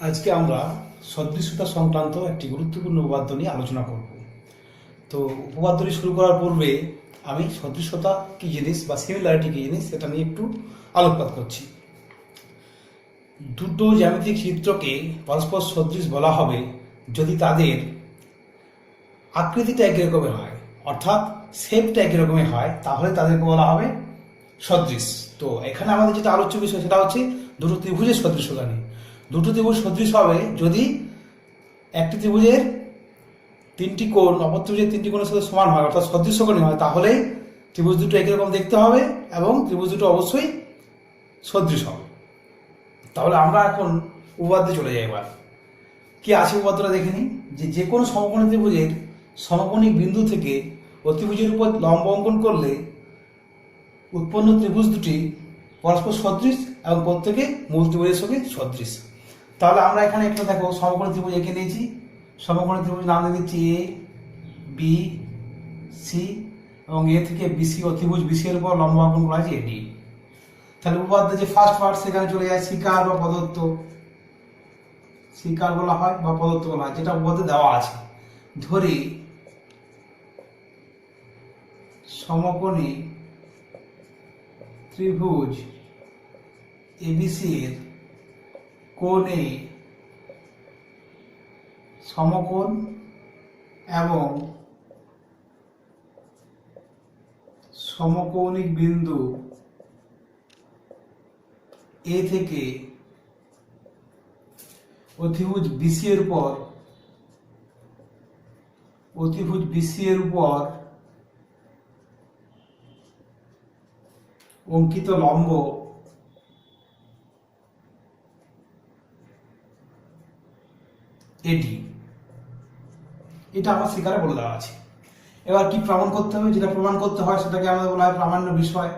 আজকে আমরা সদৃশতা সংক্রান্ত একটি গুরুত্বপূর্ণ উপপাদ্য নিয়ে আলোচনা করব। তো উপপাদ্যটি শুরু করার পূর্বে আমি সদৃশতা কী জিনিস বা সিমিলারিটি কী জিনিস সেটা নিয়ে একটু আলোকপাত করছি। দুটো জ্যামিতিক চিত্রকে পরস্পর সদৃশ বলা হবে যদি তাদের আকৃতিটা একই রকমের হয়, অর্থাৎ শেপটা একই রকমের হয়, তাহলে তাদেরকে বলা হবে সদৃশ। তো এখানে আমাদের যেটা আলোচ্য বিষয় সেটা হচ্ছে দুটো ত্রিভুজের সদৃশতা নিয়ে। দুটো ত্রিভুজ সদৃশ হবে যদি একটি ত্রিভুজের তিনটি কোণ অপর ত্রিভুজের তিনটি কোণের সাথে সমান হয়, অর্থাৎ সদৃশকোণী হয়, তাহলেই ত্রিভুজ দুটো একই রকম দেখতে হবে এবং ত্রিভুজ দুটো অবশ্যই সদৃশ হবে। তাহলে আমরা এখন উপপাদ্যে চলে যাই। এবার কি আছে উপপাদ্যটা দেখে নিই। যে কোনো সমকোণী ত্রিভুজের সমকোণিক বিন্দু থেকে অতিভুজের উপর লম্ব অঙ্কন করলে উৎপন্ন ত্রিভুজ দুটি পরস্পর সদৃশ এবং প্রত্যেকে মূল ত্রিভুজের সঙ্গে সদৃশ। তাহলে আমরা এখানে একটা দেখো সমকোণী ত্রিভুজ এঁকে নিয়েছি। সমকোণী ত্রিভুজ নাম দিয়ে দিচ্ছি এ বি সি, এবং এ থেকে বিসি অতিভুজ বিসি এর উপর লম্ব অঙ্কন করা হয়েছে এডি। তাহলে উপপাদ্যে যে ফার্স্ট পার্ট সেখানে চলে যায় শিকার বা প্রদত্ত। শিকার বলা হয় বা প্রদত্ত বলা হয়, যেটা উপপাদ্যে দেওয়া আছে। ধরি সমকোণী ত্রিভুজ এবিসি এর কোণে সমকোণ এবং সমকৌণিক বিন্দু এ থেকে অতিভুজ বিসি এর উপর অঙ্কিত লম্ব এটি, এটা আমার শিকারে বলে দেওয়া আছে। এবার কি প্রমাণ করতে হবে? যেটা প্রমাণ করতে হয় সেটাকে আমাদের বলা হয় প্রামাণ্য বিষয়,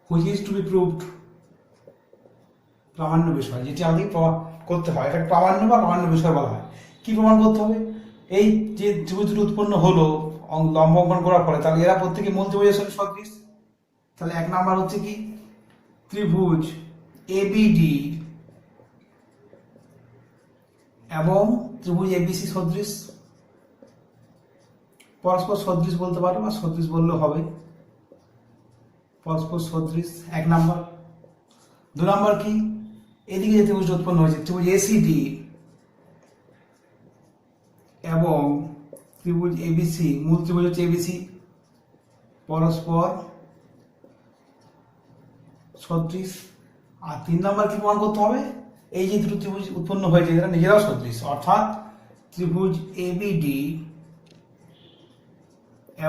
which is to be proved. প্রামাণ্য বিষয় যেটি আমাদের করতে হয়, এটা প্রামাণ্য বা প্রামাণ্য বিষয় বলা হয়। কি প্রমাণ করতে হবে? এই যে ত্রিভুজ দুটো উৎপন্ন হলো লম্ব অঙ্কন করার ফলে, তাহলে এরা প্রত্যেকে মূল ত্রিভুজের সঙ্গে সদৃশ। তাহলে এক নাম্বার হচ্ছে কি, ত্রিভুজ এবিডি এবং ত্রিভুজ এবিসি সদৃশ। পরস্পর সদৃশ বলতে পারো বা সদৃশ বললেও হবে, পরস্পর সদৃশ এক নাম্বার। দু নাম্বার কি, এদিকে যে ত্রিভুজ উৎপন্ন হয়েছে ত্রিভুজ এসিডি এবং ত্রিভুজ এবিসি, মূল ত্রিভুজ হচ্ছে এবিসি, পরস্পর সদৃশ। আর তিন নাম্বার কি প্রমাণ করতে হবে? এই যে দুটো ত্রিভুজ উৎপন্ন হয়েছে এরা নিজেরাও সদৃশ, অর্থাৎ ত্রিভুজ এবিডি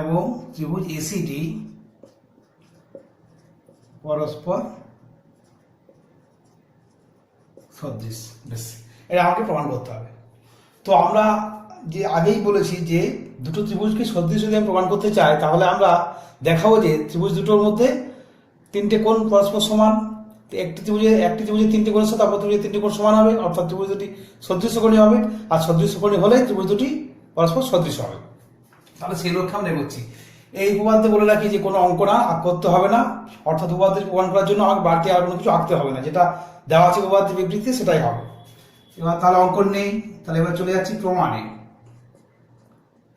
এবং ত্রিভুজ এসিডি পরস্পর সদৃশ। বেশ, এটা আমাকে প্রমাণ করতে হবে। তো আমরা যে আগেই বলেছি যে দুটো ত্রিভুজকে সদৃশ যদি আমি প্রমাণ করতে চাই, তাহলে আমরা দেখাবো যে ত্রিভুজ দুটোর মধ্যে তিনটে কোণ পরস্পর সমান। একটি ত্রিভুজের তিনটে কোণের সাথে অপর ত্রিভুজের তিনটে কোণ সমান হবে, অর্থাৎ ত্রিভুজ দুটি সদৃশকোণী হবে। আর সদৃশকোণী হলে ত্রিভুজ দুটি পরস্পর সদৃশ হবে। তাহলে সেই লক্ষ্যে আমরা এগোচ্ছি। এই উপপাদ্যে বলে রাখি যে কোনো অঙ্ক না করতে হবে না, অর্থাৎ উপপাদ্যের প্রমাণ করার জন্য আমাকে বাড়তি আর কোনো কিছু আঁকতে হবে না, যেটা দেওয়া আছে উপপাদ্যের বিবৃতিতে সেটাই হবে। এবার তাহলে অঙ্কন নেই, তাহলে এবার চলে যাচ্ছি প্রমাণে।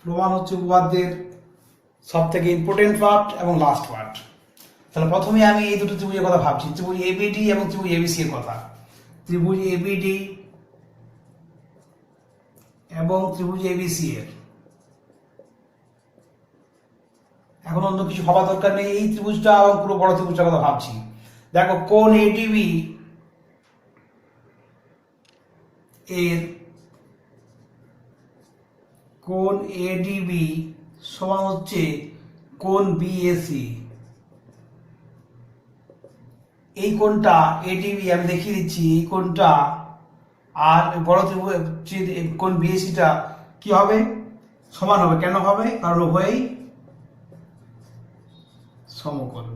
প্রমাণ হচ্ছে উপপাদ্যের সব থেকে ইম্পর্টেন্ট পার্ট এবং লাস্ট পার্ট। তাহলে প্রথমে আমি এই দুটো ত্রিভুজের কথা ভাবছি, ত্রিভুজ এবিডি এবং ত্রিভুজ এবিসি এর কথা। ত্রিভুজ এবিডি এবং ত্রিভুজ এবিসি এর এখন অন্য কিছু ভাবা দরকার নেই, এই ত্রিভুজটা এবং পুরো বড় ত্রিভুজটার কথা ভাবছি। দেখো কোণ এডিবি এর কোণ এডিবি সমান হচ্ছে কোণ বিএসি। এই কোণটা এডিবি আমি দেখিয়ে দিচ্ছি, এই কোণটা আর বড় ত্রিভুজ কোণ বিএসিটা কি হবে? সমান হবে। কেন হবে? কারণ উভয়ই সমকোণ।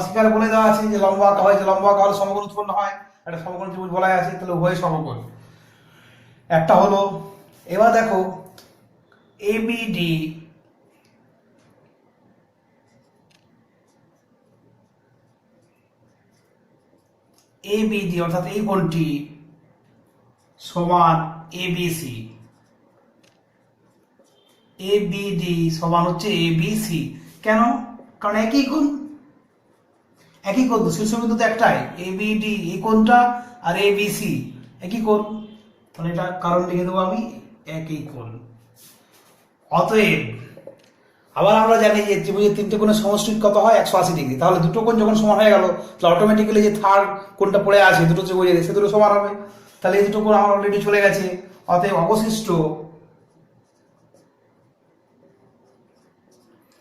শিকারে বলে দেওয়া আছে যে লম্ব আঁকা হয়, যে লম্ব আঁকা হলে সমকোণ উৎপন্ন হয়, একটা সমকোণ ত্রিভুজ বলা আছে, তাহলে উভয় সমকোণ একটা হলো। এবার দেখো এবিডি এবিডি অর্থাৎ এই কোণটি সমান এবিসি, এবিডি সমান হচ্ছে এবিসি। কেন? কারণ একই কোণ, একই কোণ তো, শীর্ষবিন্দু তো একটাই, এবিডি এই কোণটা আর এবিসি একই কোণ, তাহলে এটা কারণ লিখে দেবো আমি, একই কোণ। অতএব আবার আমরা জানি যে ত্রিভুজের তিনটে কোণের সমষ্টি কত হয়, 180 ডিগ্রি। তাহলে দুটো কোণ যখন সমান হয়ে গেল, তাহলে অটোমেটিক্যালি যে থার্ড কোণটা পড়ে আছে দুটো ত্রিভুজের, সে দুটো সমান হবে। তাহলে এই দুটো কোণ আমার অলরেডি চলে গেছে। অতএব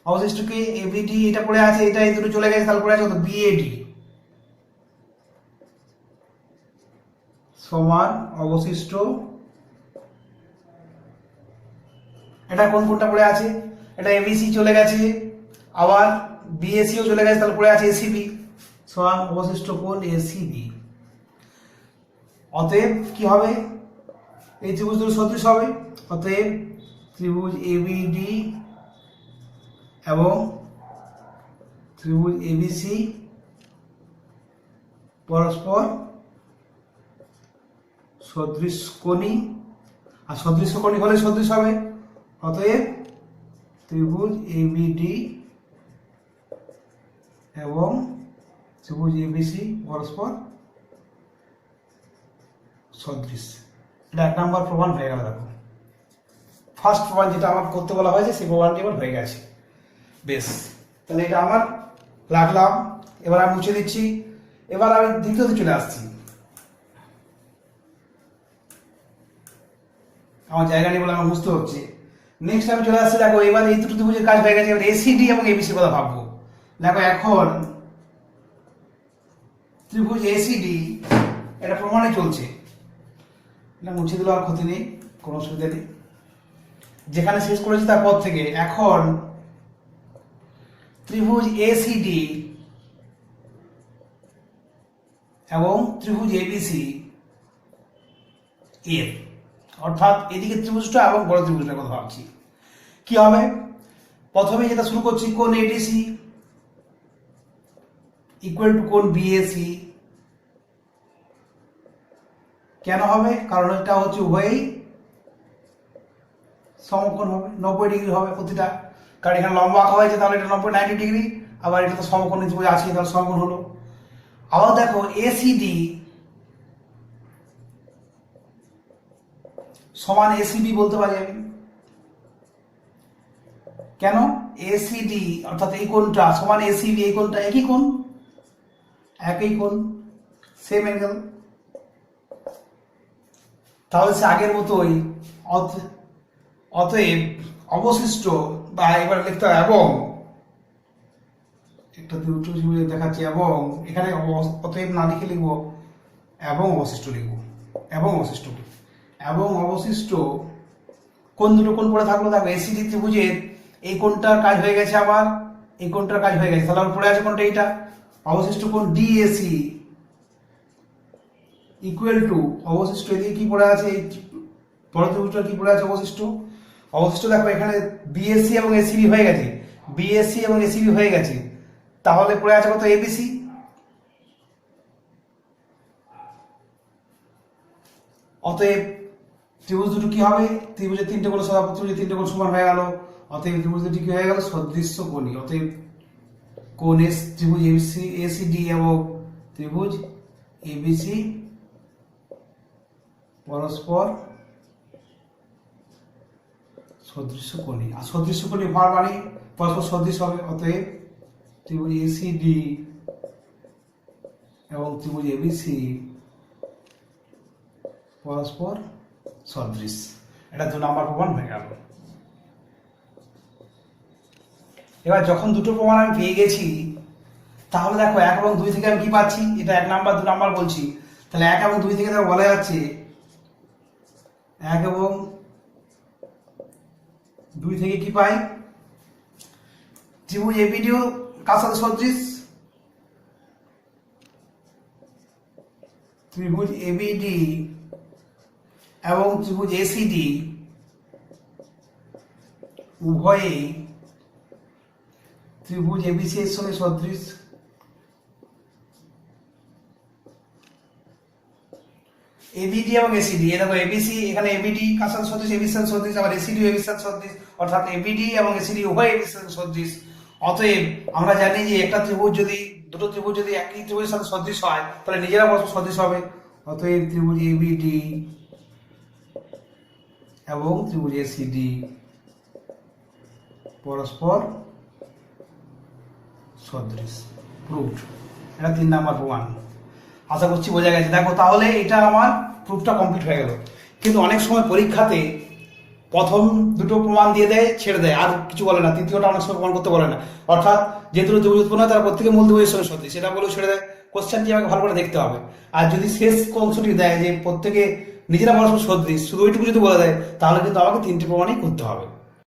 অবশিষ্ট কি এবিডি, এটা পড়ে আছে, এটা এই দুটো চলে গেছে, তাহলে পড়ে আছে কত, বিএডি সমান অবশিষ্ট, এটা কোন কোনটা পড়ে আছে, এটা এবিসি চলে গেছে, আবার বিএসিও চলে গেছে, তাহলে পড়ে আছে এসিবি সমান অবশিষ্ট কোণ এসিবি। অতএব কি হবে, এই ত্রিভুজ দুটো সদৃশ হবে। অতএব ত্রিভুজ এবিডি এবং ত্রিভুজ এবিসি পরস্পর সদৃশকোণী, আর সদৃশকোণী হলে সদৃশ হবে। অতএব ত্রিভুজ এবিডি এবং ত্রিভুজ এবিসি পরস্পর সদৃশ। এটা 1 নম্বর প্রমাণ হয়ে গেল। দেখো ফার্স্ট প্রমাণ যেটা আমার করতে বলা হয়েছে সেই প্রমাণটি আমার হয়ে গেছে। বেশ, তাহলে এটা আমার লাগলাম। এবার আমি মুছে দিচ্ছি। এবার আমি দ্বিতীয়তে চলে আসছি। আমার জায়গা নেই বলে আমার বুঝতে হচ্ছে। নেক্সট আমি চলে আসছি। দেখো এবার এই দুটো ত্রিভুজের কাজ হয়ে গেছে, এবার এসিডি এবং এবিসির কথা ভাববো। দেখো এখন ত্রিভুজ এসিডি এটা প্রমাণে চলছে, এটা মুছে দিলেও আর ক্ষতি নেই, কোনো অসুবিধা নেই। যেখানে শেষ করেছি তারপর থেকে এখন ত্রিভুজ এসিডি এবং ত্রিভুজ এবিসি এর, অর্থাৎ এদিকে ত্রিভুজটা এবং বড় ত্রিভুজটার কথা ভাবছি। কি হবে, প্রথমে যেটা শুরু করছি, কোণ এডিসি ইকুয়াল টু কোণ বিএসি। কেন হবে, কারণ এটা হচ্ছে উভয়ই সমকোণ হবে, 90 ডিগ্রি হবে প্রতিটা, কারণ এখানে লম্বা আঁকা হয়েছে, তাহলে এটা 90 ডিগ্রি, আবার এটা তো সমকোণ ত্রিভুজ আছে, তাহলে সমকোণ হলো। আবার দেখো এসিডি সমান এসিবি বলতে পারি আমি। কেন, এসিডি অর্থাৎ এই কোণটা সমান এসিবি, এই কোণটা একই কোণ, একই কোণ, সেম অ্যাঙ্গেল। তাহলে সে আগের মতোই। অতএব অবশিষ্ট, বা এবার লিখতে হবে এবং, একটা দুটো দেখাচ্ছি এবং, এখানে অতএব না লিখে লিখবো এবং অবশিষ্ট লিখবো, এবং অবশিষ্ট, এবং অবশিষ্ট কোন দুটো কোণ পড়ে থাকলো। দেখো এসিডি ত্রিভুজের এই কোণটার কাজ হয়ে গেছে, আবার এই কোণটার কাজ হয়ে গেছে, তাহলে পড়ে আছে কোণটা এইটা, অবশিষ্ট কোণ ডিএসি ইকুয়াল টু অবশিষ্ট, এদিকে কি পড়ে আছে, এই বড় ত্রিভুজটা কি পড়ে আছে, অবশিষ্ট। অবশিষ্ট দেখো এখানে বিএসসি এবং এসিবি হয়ে গেছে, বিএসসি এবং এসিবি হয়ে গেছে, তাহলে পড়ে আছে কত, এবিসি। অতএব ত্রিভুজ দুটো কি হবে, ত্রিভুজের তিনটে কোণ সমান, ত্রিভুজের তিনটে কোণ সমান হয়ে গেল। অতএব ত্রিভুজ দুটি কি হয়ে গেল, সদৃশ্য কোণী। অতএব কোণ ত্রিভুজ এসিডি এবং ত্রিভুজ এবিসি পরস্পর সদৃশ্য কোণী। আর সদৃশ্য কোণী হওয়ার মানে পরস্পর সদৃশ হবে। অতএব ত্রিভুজ এসিডি এবং ত্রিভুজ এবিসি পরস্পর সদৃশ। এটা 2 নম্বর প্রমাণ হয়ে গেল। এবার যখন দুটো প্রমাণ আমি পেয়ে গেছি, তাহলে দেখো 1 এবং 2 থেকে আমি কি পাচ্ছি, এটা 1 নাম্বার 2 নাম্বার বলছি, তাহলে 1 এবং 2 থেকে দেখো বলা যাচ্ছে 1 এবং 2 থেকে কি পাই, ত্রিভুজ এবিডিও কার সাথে সদৃশ, ত্রিভুজ এবিডি এবং ত্রিভুজ এসিডি উভয়েই ত্রিভুজ এবিসি এর সঙ্গে সদৃশ। এবিডি এবং এসিডি, এ দেখো এবিসি, এখানে এবিডি কার সাথে সদৃশ, এবিসি সাথে সদৃশ, আবার এসিডি এবিসি সাথে সদৃশ, অর্থাৎ এবিডি এবং এসিডি উভয় এবিসি সাথে সদৃশ। অতএব আমরা জানি যে একটা ত্রিভুজ যদি, দুটো ত্রিভুজ যদি একই ত্রিভুজের সাথে সদৃশ হয় তাহলে নিজেরা পরস্পর সদৃশ হবে। অতএব ত্রিভুজ এবিডি এবং ত্রিভুজ এসিডি পরস্পর সদৃশ, প্রুফড। এটা 3 নাম্বার প্রমাণ। আশা করছি বোঝা গেছে। দেখো তাহলে এটা আমার প্রুফটা কমপ্লিট হয়ে গেল। কিন্তু অনেক সময় পরীক্ষাতে প্রথম দুটো প্রমাণ দিয়ে দেয়, ছেড়ে দেয়, আর কিছু বলে না, তৃতীয়টা অনেক সময় প্রমাণ করতে বলে না। অর্থাৎ যে দুটো ত্রিভুজ উৎপন্ন হয় তারা প্রত্যেকে মূল ত্রিভুজের সঙ্গে সদৃশ, সেটা বলেও ছেড়ে দেয়। কোশ্চেনটি আমাকে ভালো করে দেখতে হবে। আর যদি শেষ অংশটি দেয় যে প্রত্যেকে নিজেরা পরস্পর সদৃশ, শুধু ওইটুকু যদি বলে দেয় তাহলে কিন্তু আমাকে 3টি প্রমাণই করতে হবে।